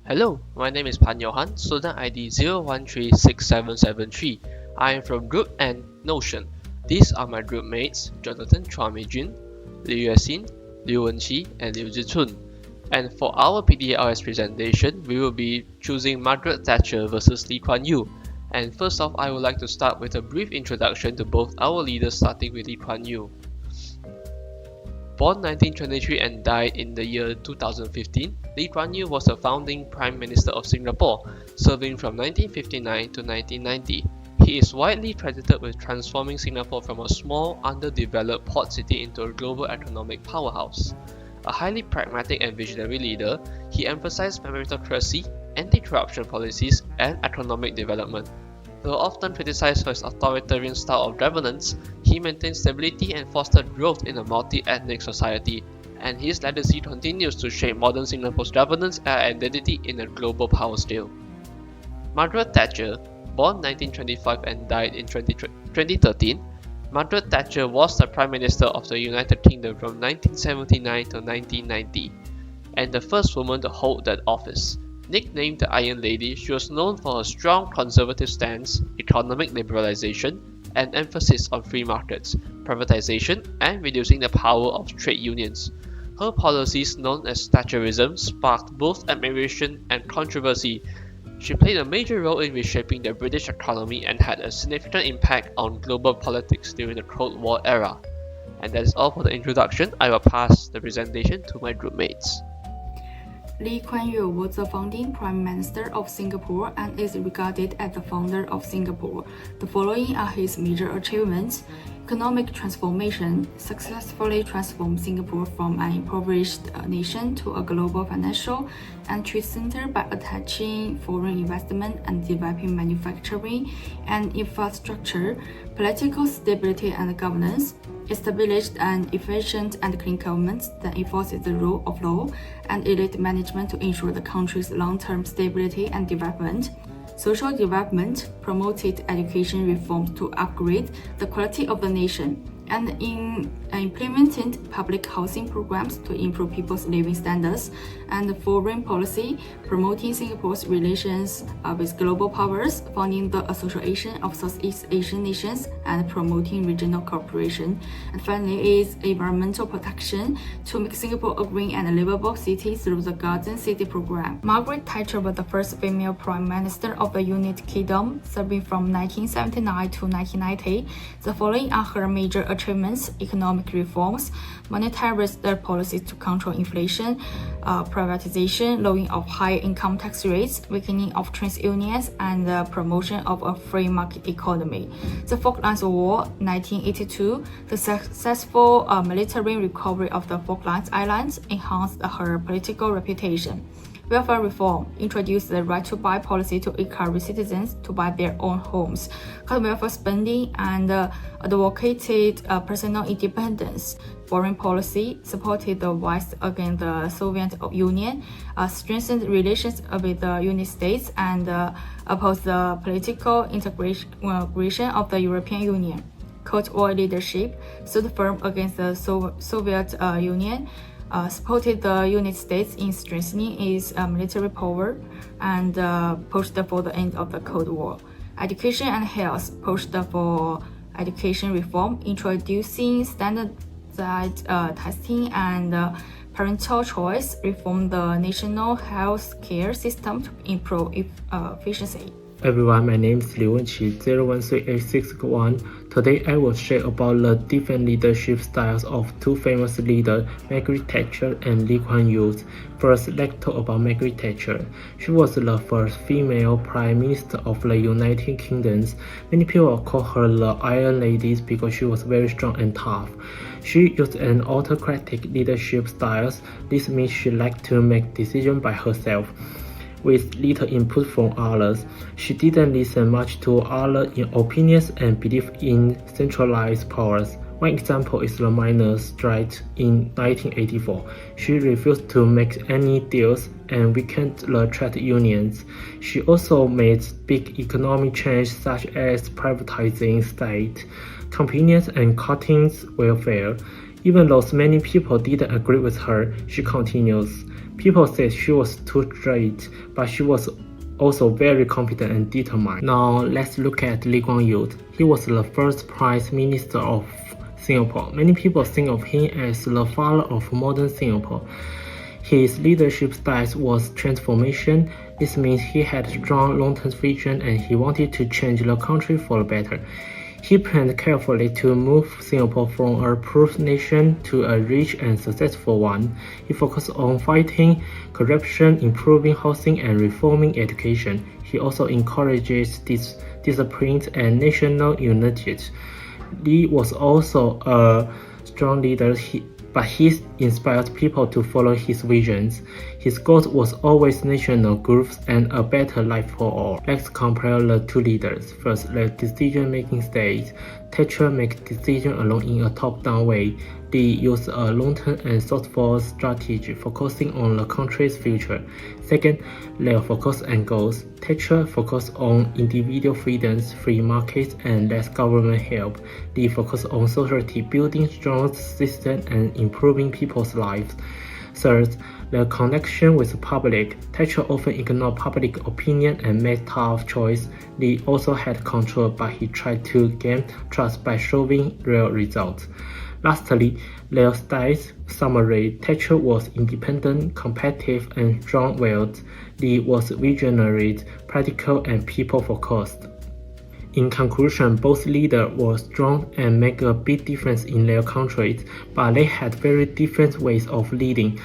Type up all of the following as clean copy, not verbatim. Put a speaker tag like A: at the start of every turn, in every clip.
A: Hello, my name is Phan Johann, student ID 0136773. I am from Group N, Notion. These are my group mates, Jonathan Chua Yue Xin, Liu Wenqi, and Liu Zhichun. And for our PDLS presentation, we will be choosing Margaret Thatcher versus Lee Kuan Yew. And first off, I would like to start with a brief introduction to both our leaders, starting with Lee Kuan Yew. Born 1923 and died in the year 2015, Lee Kuan Yew was the founding Prime Minister of Singapore, serving from 1959 to 1990. He is widely credited with transforming Singapore from a small, underdeveloped port city into a global economic powerhouse. A highly pragmatic and visionary leader, he emphasized meritocracy, anti-corruption policies, and economic development. Though often criticized for his authoritarian style of governance, he maintained stability and fostered growth in a multi-ethnic society, and his legacy continues to shape modern Singapore's governance and identity in a global power scale. Margaret Thatcher, born 1925 and died in 2013, Margaret Thatcher was the Prime Minister of the United Kingdom from 1979 to 1990, and the first woman to hold that office. Nicknamed the Iron Lady, she was known for her strong conservative stance, economic liberalization, and emphasis on free markets, privatization, and reducing the power of trade unions. Her policies, known as Thatcherism, sparked both admiration and controversy. She played a major role in reshaping the British economy and had a significant impact on global politics during the Cold War era. And that is all for the introduction. I will pass the presentation to my group mates.
B: Lee Kuan Yew was the founding Prime Minister of Singapore and is regarded as the founder of Singapore. The following are his major achievements. Economic transformation successfully transformed Singapore from an impoverished nation to a global financial and trade center by attaching foreign investment and developing manufacturing and infrastructure, political stability and governance, established an efficient and clean government that enforces the rule of law, and elite management to ensure the country's long-term stability and development. Social development promoted education reforms to upgrade the quality of the nation, and implemented public housing programs to improve people's living standards, and foreign policy promoting Singapore's relations with global powers, founding the Association of Southeast Asian Nations, and promoting regional cooperation. And finally is environmental protection to make Singapore a green and livable city through the Garden City program. Margaret Thatcher was the first female Prime Minister of the United Kingdom, serving from 1979 to 1990. The following are her major achievements: economic reforms, monetary policies to control inflation, privatization, lowering of high income tax rates, weakening of trade unions, and the promotion of a free market economy. The Falklands War, 1982, the successful military recovery of the Falklands Islands enhanced her political reputation. Welfare reform introduced the right to buy policy to encourage citizens to buy their own homes, cut welfare spending, and advocated personal independence. Foreign policy supported the West against the Soviet Union, strengthened relations with the United States, and opposed the political integration of the European Union. Cold War leadership stood firm against the Soviet Union, supported the United States in strengthening its military power, and pushed for the end of the Cold War. Education and health pushed for education reform, introducing standardized testing and parental choice, reformed the national health care system to improve efficiency.
C: Everyone, my name is Liu Wenqi, 013861. Today I will share about the different leadership styles of two famous leaders, Margaret Thatcher and Lee Kuan Yew. First, let's talk about Margaret Thatcher. She was the first female Prime Minister of the United Kingdom. Many people call her the Iron Lady because she was very strong and tough. She used an autocratic leadership style. This means she liked to make decisions by herself, with little input from others. She didn't listen much to other opinions and believed in centralized powers. One example is the miners' strike in 1984. She refused to make any deals and weakened the trade unions. She also made big economic changes such as privatizing state companies and cutting welfare. Even though many people didn't agree with her, she continues. People said she was too strict, but she was also very confident and determined. Now let's look at Lee Kuan Yew. He was the first Prime Minister of Singapore. Many people think of him as the father of modern Singapore. His leadership style was transformation. This means he had strong long-term vision and he wanted to change the country for the better. He planned carefully to move Singapore from a poor nation to a rich and successful one. He focused on fighting corruption, improving housing, and reforming education. He also encourages discipline and national unity. Lee was also a strong leader, but he inspired people to follow his visions. His goal was always national growth and a better life for all. Let's compare the two leaders. First, the decision-making stage. Thatcher made decisions alone in a top-down way. Lee used a long-term and thoughtful strategy, focusing on the country's future. Second, their focus and goals. Thatcher focused on individual freedoms, free markets, and less government help. Lee focused on society, building strong systems and improving people's lives. Third, the connection with the public. Thatcher often ignored public opinion and made tough choices. Lee also had control, but he tried to gain trust by showing real results. Lastly, their styles summary. Thatcher was independent, competitive, and strong-willed. Lee was visionary, practical, and people-focused. In conclusion, both leaders were strong and made a big difference in their countries, but they had very different ways of leading.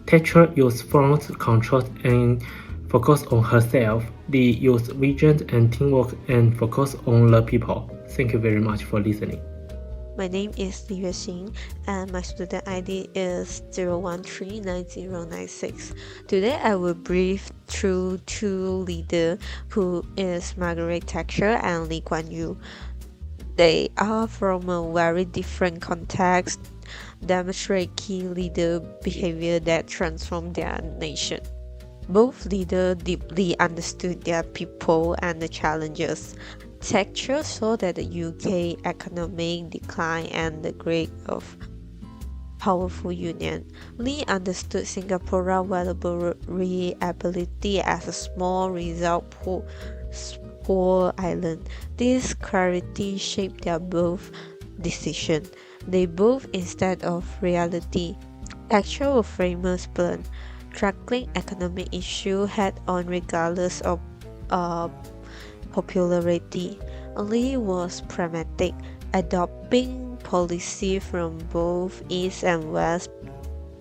C: Thatcher used front control and focused on herself. Lee used vision and teamwork and focused on the people. Thank you very much for listening.
D: My name is Yue Xin and my student ID is 0139096. Today I will brief through two leaders who is Margaret Thatcher and Lee Kuan Yew. They are from a very different context, demonstrate key leader behavior that transformed their nation. Both leaders deeply understood their people and the challenges. Thatcher saw that the UK economic decline and the growth of powerful union. Lee understood Singapore's vulnerability as a small poor island. This clarity shaped their both decision. They both instead of reality. Thatcher was famous plan, tackling economic issue head on regardless of popularity. Lee was pragmatic, adopting policy from both East and West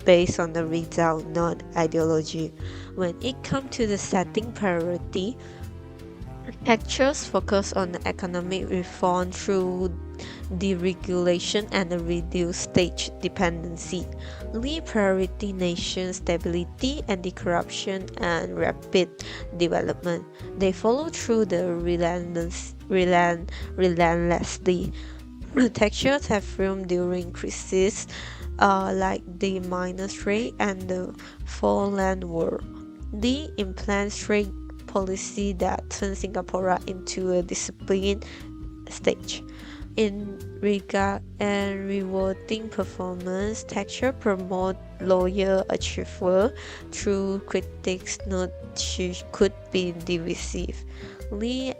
D: based on the result, not ideology. When it comes to the setting priority, Thatcher's focus on the economic reform through deregulation and a reduced state dependency. Lee prioritized nation stability, anti-corruption, and rapid development. They follow through the relentlessly. Thatcher have room during crises like the Miners' Strike and the Falkland War. Lee implemented strict policy that turned Singapore into a disciplined state. In regard and rewarding performance, Thatcher promoted loyal achiever through critics note she could be divisive. Lee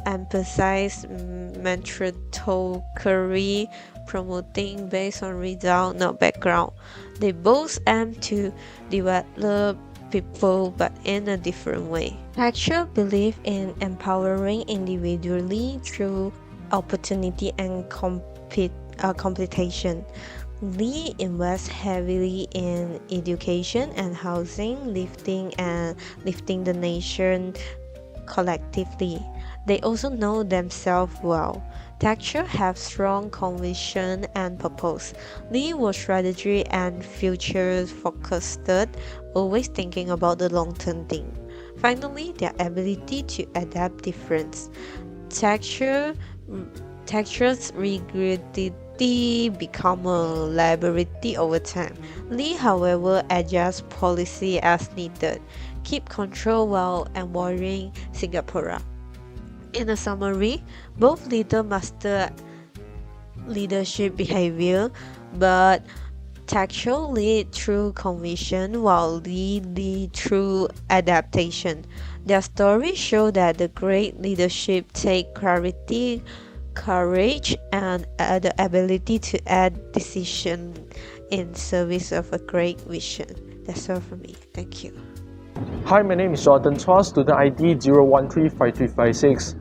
D: emphasized meritocracy, promoting based on result, not background. They both aim to develop people but in a different way. Thatcher believed in empowering individually through opportunity and competition. Lee invests heavily in education and housing, lifting the nation collectively. They also know themselves well. Thatcher have strong conviction and purpose. Lee was strategy and future focused, always thinking about the long-term thing. Finally, their ability to adapt difference. Thatcher's rigidity become a liability over time. Lee, however, adjusts policy as needed, keep control while empowering Singapore. In a summary, both leaders master leadership behavior, but Texture lead through conviction, while Li lead through adaptation. Their stories show that the great leadership take clarity, courage, and the ability to add decision in service of a great vision. That's all for me. Thank you.
E: Hi, my name is Jonathan Chua, student ID 0135356.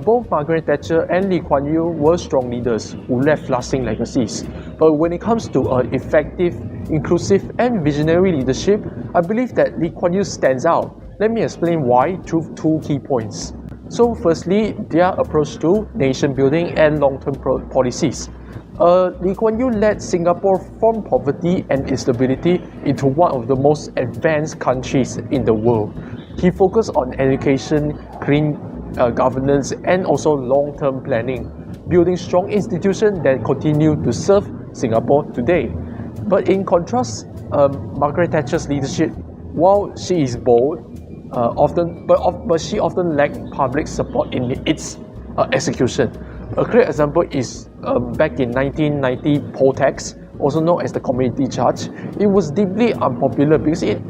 E: Both Margaret Thatcher and Lee Kuan Yew were strong leaders who left lasting legacies. But when it comes to effective, inclusive, and visionary leadership, I believe that Lee Kuan Yew stands out. Let me explain why through two key points. So firstly, their approach to nation building and long-term policies. Lee Kuan Yew led Singapore from poverty and instability into one of the most advanced countries in the world. He focused on education, clean governance, and also long-term planning, building strong institutions that continue to serve Singapore today. But in contrast, Margaret Thatcher's leadership, while she is bold, she often lacked public support in its execution. A clear example is back in 1990 poll tax, also known as the community charge. It was deeply unpopular because it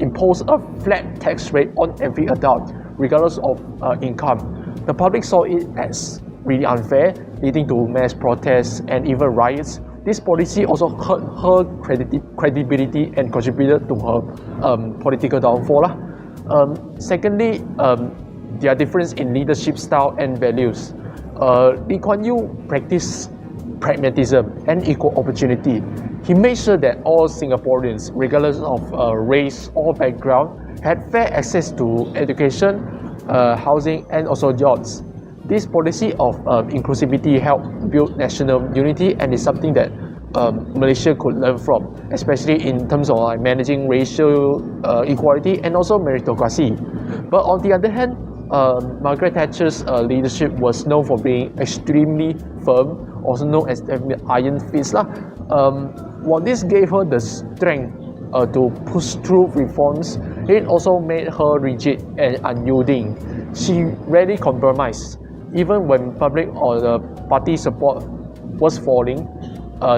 E: imposed a flat tax rate on every adult, regardless of income. The public saw it as really unfair, leading to mass protests and even riots. This policy also hurt her credibility and contributed to her political downfall. Secondly, their difference in leadership style and values. Lee Kuan Yew practiced pragmatism and equal opportunity. He made sure that all Singaporeans, regardless of race or background, had fair access to education, housing, and also jobs. This policy of inclusivity helped build national unity and is something that Malaysia could learn from, especially in terms of managing racial equality and also meritocracy. But on the other hand, Margaret Thatcher's leadership was known for being extremely firm, also known as the iron fist. While this gave her the strength to push through reforms, it also made her rigid and unyielding. She rarely compromised. Even when public or the party support was falling,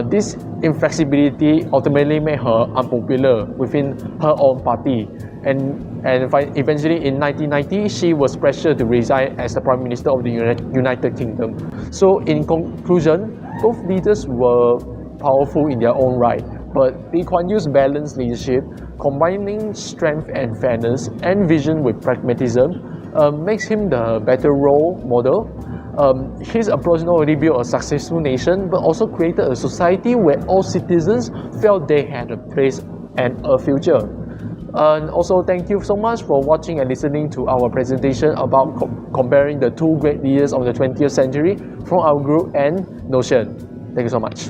E: this inflexibility ultimately made her unpopular within her own party. And eventually in 1990, she was pressured to resign as the Prime Minister of the United Kingdom. So in conclusion, both leaders were powerful in their own right, but Lee Kuan Yew's balanced leadership, combining strength and fairness and vision with pragmatism, makes him the better role model. His approach not only built a successful nation, but also created a society where all citizens felt they had a place and a future. And also, thank you so much for watching and listening to our presentation about comparing the two great leaders of the 20th century from our group and Notion. Thank you so much.